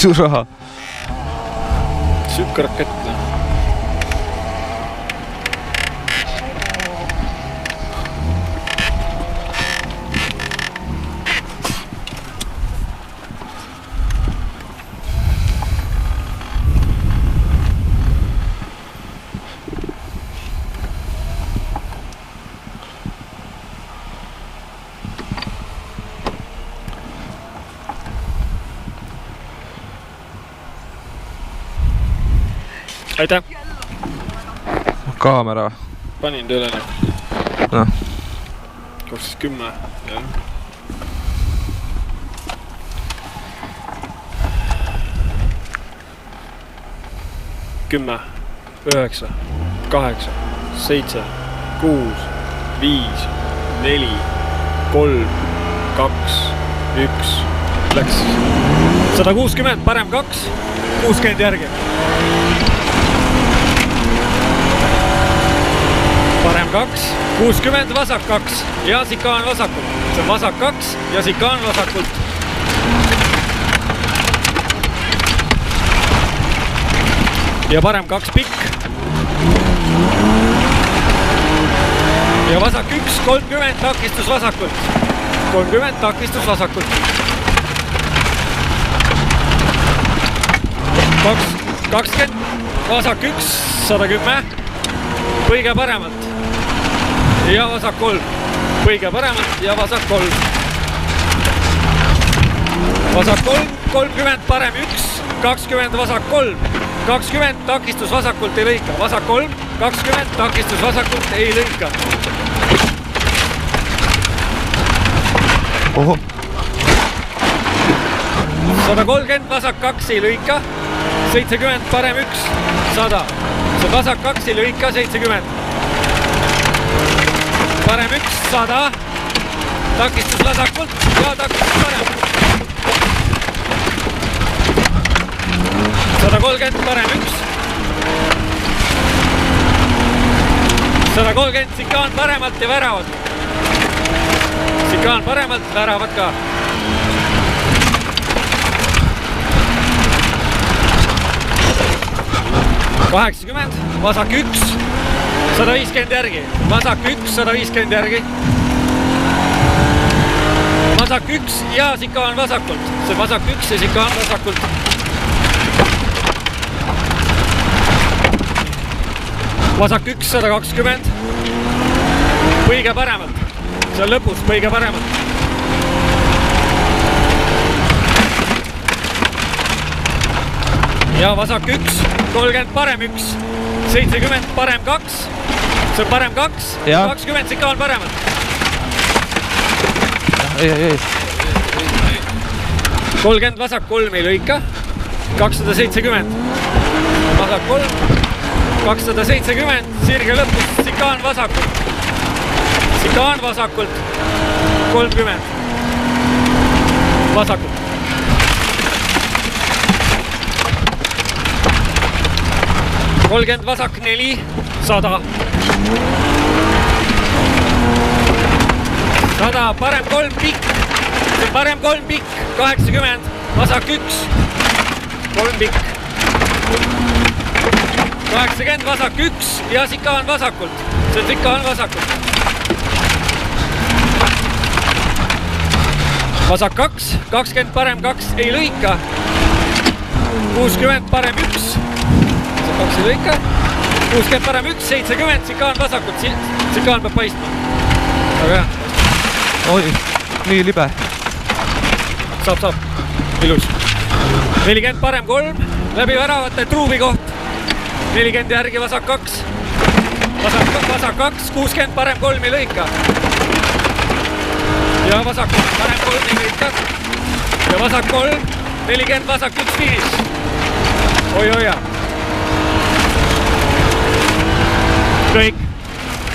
Suur raha. Siuke rakett. Aitäh! Kaamera. Panin tööle. No. 12:10. Jah. Kümme, 9, 8, 7, 6, 5, 4, 3, 2, 1. Läks 160, parem 2, 60 järgi. Parem 2, 60, vasak 2 ja sikaan vasakult. See on vasak 2 ja sikaan vasakult. Ja parem 2 pikk. Ja vasak 1, 30, takistus vasakult. 30, takistus vasakult. 20, vasak 1, 110. Põige paremalt. Ja vasak 3. Põige paremalt ja vasak 3. Vasak 3, 30, parem 1, 20, vasak 3. 20, takistus vasakult ei lõika. Vasak 3, 20, takistus vasakult ei lõika. Oho. 130, vasak 2 ei lõika. 70, parem 1, 100. See vasak 2 ei lõika, 70. Parem 1, 100. Takistus vasakult ja takistus parem. 130, parem 1. 130, sikaan paremalt ja väravad. Sikaan paremalt, väravad ka. 80, vasak 1, 150 järgi. Vasak 1, 150 järgi. Vasak 1 ja sikaan vasakult. See vasak 1 ja sikaan vasakult. Vasak 1, 120. Põige paremalt. See on lõpus, põige paremalt. Ja vasak 1, 30, parem 1, 70, parem 2, see on parem 2, 20, sikaan paremalt. Ei. 30, vasak 3 ei lõika, 270, vasak 3, 270, sirge lõpus, sikaan vasakult, 30, vasakult. 30, vasak 4, 100. 100, parem 3 pikk. See on parem 3 pikk, 80, vasak 1, 3 pikk. 80, vasak 1 ja sikaan vasakult. See on sikaan vasakult. Vasak 2, 20, parem 2 ei lõika. 60, parem 1. 2 ei lõika. 60, parem 1, 70, sikaan vasakult. Sikaan peab paistma. Aga jah. Oi, nii libe. Saab. Ilus. 40, parem 3. Läbi väravate truubi koht. 40 järgi vasak 2. Vasak 2, 60, parem 3 ei lõika. Ja vasak parem 3 ei lõika. Ja vasak 3, 40, vasak 1, 5. Oi. Kõik.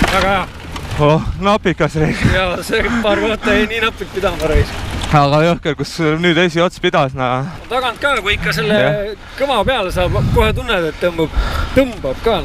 Väga hea. Napikas reik. Ja see paar kohta ei nii napilt pidama reis. Aga jõhker, kus nüüd esiots pidas. Tagant ka, kui ikka selle kõva peale saab, kohe tunned, et tõmbab ka.